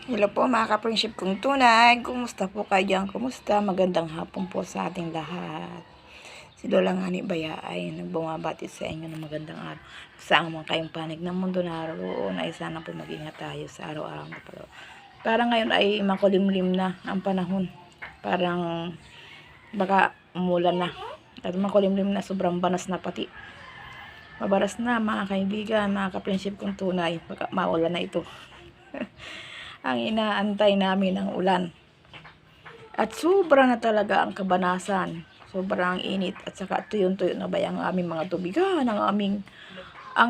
Hello po mga ka-friendship kong tunay. Kumusta po kayo dyan? Kumusta? Magandang hapon po sa ating lahat. Si Lola Ngani Baya ay nagbumabati sa inyo ng magandang araw. Saan man kayong panig ng mundo naroon ay sana po mag-ingat tayo sa araw-araw na pala. Parang ngayon ay makulimlim na ang panahon. Parang baka umulan na. At makulimlim na, sobrang banas na pati. Mabaras na mga kaibigan, mga ka-friendship kong tunay. Baka maulan na ito. Ang inaantay namin ng ulan. At sobra na talaga ang kabanasan. Sobrang init at saka tuyon-tuyo na ba ang aming mga tubigan, ang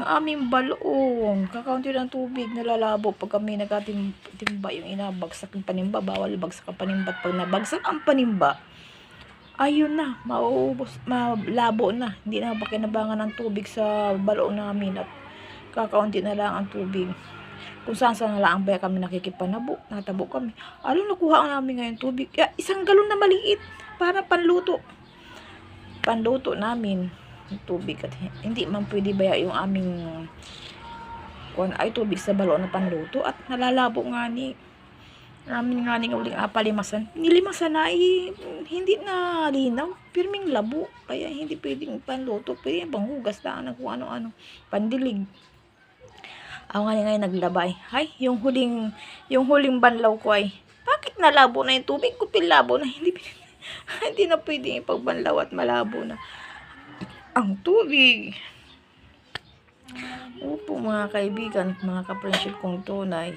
aming balong. Kakaunti ng tubig nalalabo pag kami nagatimba yung inabagsak ng panimba. Bawal bagsak ang panimba. At pag nabagsak ang panimba, ayun na, mauubos, malabo na. Hindi na pakinabangan ng tubig sa balong namin at kakaunti na lang ang tubig. Kung saan na lang ba kami nakikipanabo, natabo kami. Nakuha namin ngayon tubig. Isang galon na maliit para panluto. Panluto namin yung tubig at hindi man pwede ba yung aming kung ay tubig sa balon na panluto at nalalabo nga ni namin nga ning uling palimasan. Nilimasan na hindi na linaw. Pirming labo. Kaya hindi pwedeng panluto. Pwede panghugas na kung ano-ano. Pandilig. Ako nga ngayon naglabay. Ay, yung huling banlaw ko ay, bakit nalabo na yung tubig ko? Pilabo na. Hindi na pwedeng ipagbanlaw at malabo na ang tubig. Opo mga kaibigan, mga ka-friendship kong tunay.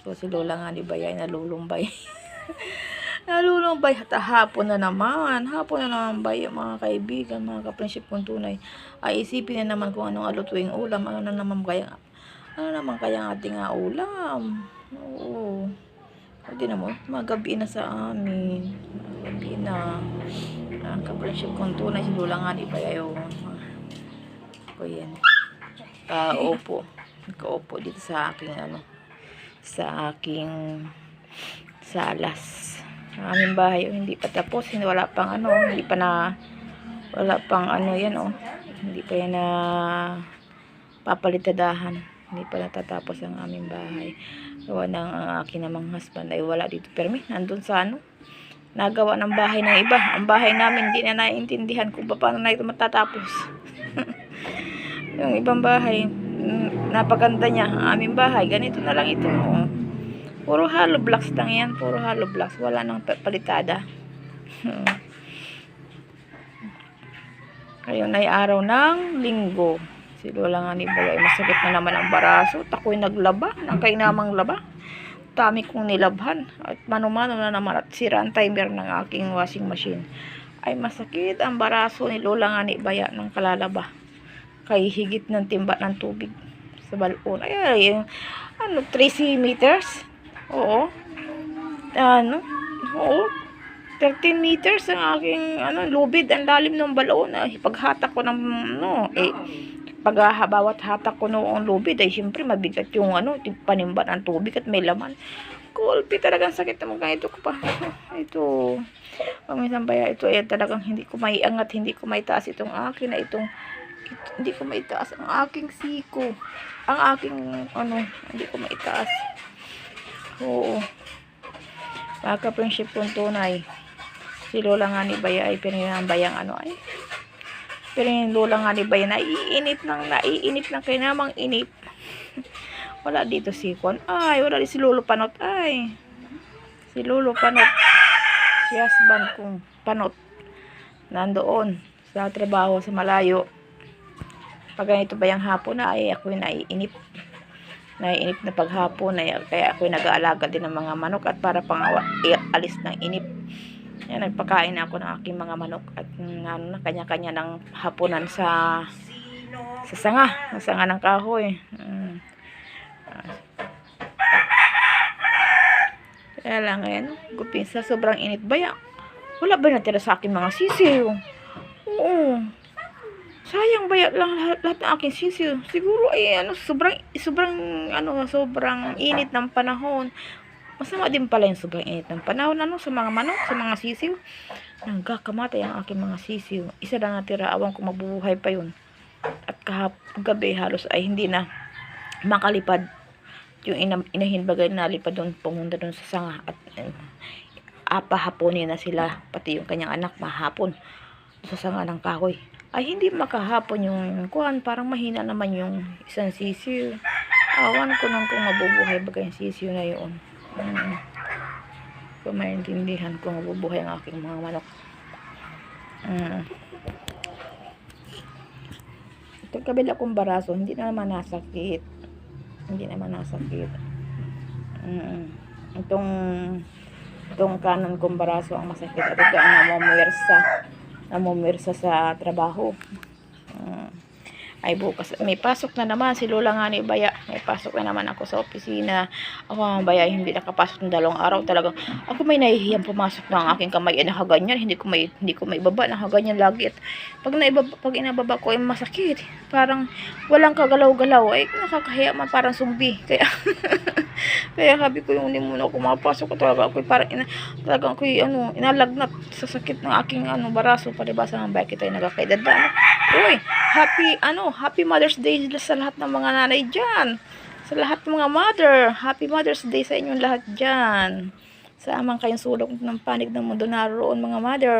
So, si Lola Ngani Baya ay nalulumbay. Nalulumbay at hapon na naman baya mga kaibigan, mga ka-friendship kong tunay. Ay isipin na naman kung anong alutuing ulam, ano naman kaya ang ating ulam. Oo. Hindi naman, magabi na sa amin. Magabi na. Ang ka-friendship kong tunay, si Lola Ngani Baya yun. Ako yan. Nakaupo dito sa aking sa aking salas. Ang aming bahay, hindi pa tapos. Wala pang yan Hindi pa yan na papalitadahan. Hindi pa natatapos ang aming bahay. Gawa ng akin namang husband ay wala dito. Pero nandun sa nagawa ng bahay ng iba. Ang bahay namin hindi na naiintindihan kung paano na ito matatapos. Yung ibang bahay, napaganda niya. Ang aming bahay, ganito na lang ito. Puro hollow blocks lang yan. Puro hollow blocks. Wala nang palitada. Ngayon ay araw ng linggo. Si Lola Ngani Baya ay masakit na naman ang baraso. Ako'y naglaba ng kainamang laba. Dami kong nilabhan. At mano-mano na naman at sira ang timer ng aking washing machine. Ay masakit ang baraso ni Lola Ngani Baya ng kalalaba. Kay higit ng timba ng tubig sa balon. Ay 3 meters. Oo. 13 meters ang aking lubid. Ang lalim ng balon. Paghatak ko ng bawat hatak ko noong lubid ay siyempre mabigat yung panimba ng tubig at may laman. Kulpi talagang sakit naman ganito ko pa. Ito. Paminsan ba ito talagang hindi ko maiangat, hindi ko maitaas itong akin hindi ko maitaas ang aking siko. Ang aking hindi ko maitaas. Oo. Baka friendship kong tunay. Si Lola Ngani Baya ay pinanambayang pero yung Lola Ngani Baya naiinip ng kainamang inip. Wala dito si Juan. Wala din si Lolo Panot. Si Lolo Panot. Si husband kong Panot. Nandoon sa trabaho sa malayo. Pag ganito ba yung hapon ako'y naiinip. Naiinip na paghapon kaya ako'y nag-aalaga din ng mga manok at para alis ng inip. Yan, nagpakain ako ng aking mga manok at kanya-kanya ng hapunan sa sanga ng kahoy. Kaya lang ngayon, sa sobrang init Baya. Wala ba natira sa aking mga sisiw? Oo. Sayang Baya lang lahat ng aking sisiw. Siguro sobrang init ng panahon. Masama din pala yung sobrang init ng panahon sa mga manok, sa mga sisiw. Nagkakamatay ang aking mga sisiw. Isa lang natira, awang kung mabubuhay pa yun. At gabi halos ay hindi na makalipad yung inahin bagay nalipad doon, pumunta doon sa sanga at apahaponin na sila, pati yung kanyang anak mahapon sa sanga ng kahoy. Ay hindi makahapon yung kuhan, parang mahina naman yung isang sisiyo. Awan ko nang kung mabubuhay bagay yung sisiyo na yun. Kung maintindihan kung mabubuhay ang aking mga manok. Itong kabila kong baraso, hindi naman nasakit. Hindi naman nasakit. Itong kanan kong baraso ang masakit. At ito ang namumwersa sa trabaho. Ay bukas may pasok na naman si Lola nga ni Baya. May pasok na naman ako sa opisina. Ako ang Baya hindi nakapasok ng 2 araw talagang. Ako may nahihiyang pumasok ng aking kamay ay nakaganyan. Hindi ko may ibaba, nakaganyan lagi. At pag inababa ko ay masakit. Parang walang kagalaw-galaw. Ay nakakahiya man, parang zombi. Kaya kaya sabi ko yung hindi muna ako mapasok ko talaga ako parang talagang ako inalagnat sa sakit ng aking baraso palibasa ng Baya kita ay nagakaedad na. Uy, happy Mother's Day sa lahat ng mga nanay dyan. Sa lahat ng mga mother. Happy Mother's Day sa inyong lahat dyan. Sa amang kayong sulok ng panig ng mundo naroon mga mother.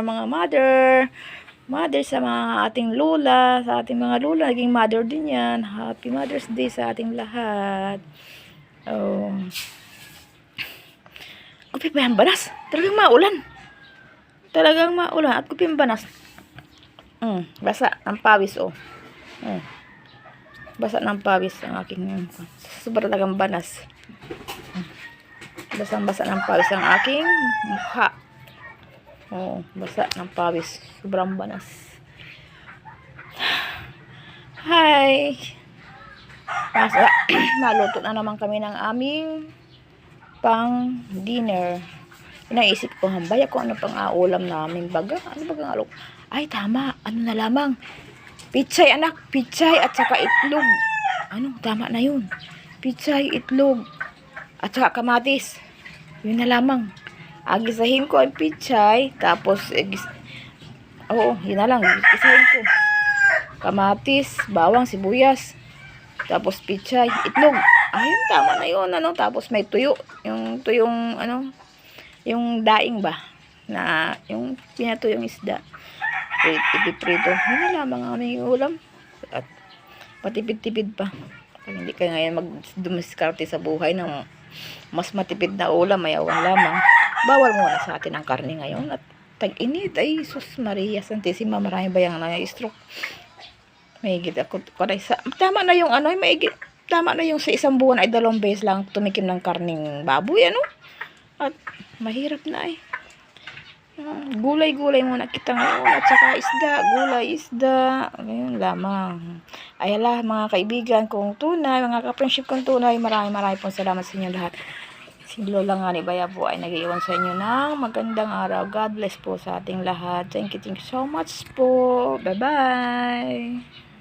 Mother sa mga ating lola. Sa ating mga lola, naging mother din yan. Happy Mother's Day sa ating lahat. Oh. Kupi pa yan banas. Talagang maulan. At kupi yung banas. Basa ng pawis basa ng pawis ang aking sobrang talagang banas. Basa ng pawis ang aking mukha. Basa ng pawis, sobrang banas. Hi. Naluto na naman kami ng aming pang dinner. Inaisip ko hambay ako ano pang aulam namin baga. Ano bagang alok? Ay tama, ano na lamang. Pichay anak, pichay at saka itlog. Tama na yun. Pichay, itlog at saka kamatis. Yun na lamang. Agisahin ko ang pichay, tapos yun na lang. Gisahin ko. Kamatis, bawang, sibuyas. Tapos pichay, itlog. Ayun, tama na yun. Tapos may tuyo. Yung tuyong, yung daing ba? Na, yung pinatuyong isda. Ipiprito. Yun na lamang ang aming ulam. At patipid-tipid pa. Pag hindi ka ngayon mag-dumiskarte sa buhay ng mas matipid na ulam, may awan lamang. Bawal muna sa atin ang karne ngayon. At tag-init. Ay, sus Maria Santissima. Marami ba yung stroke? Mahigit ako. Tama na yung tama na yung sa isang buwan ay 2 beses lang tumikim ng karning baboy, At mahirap na Gulay-gulay muna kita ngayon at saka isda. Ngayon lamang. Ayala mga kaibigan kong tunay, mga ka-friendship kong tunay, marami pong salamat sa inyo lahat. Si Lola nga ni Baya po ay nag-iwan sa inyo ng magandang araw. God bless po sa ating lahat. Thank you so much po. Bye-bye.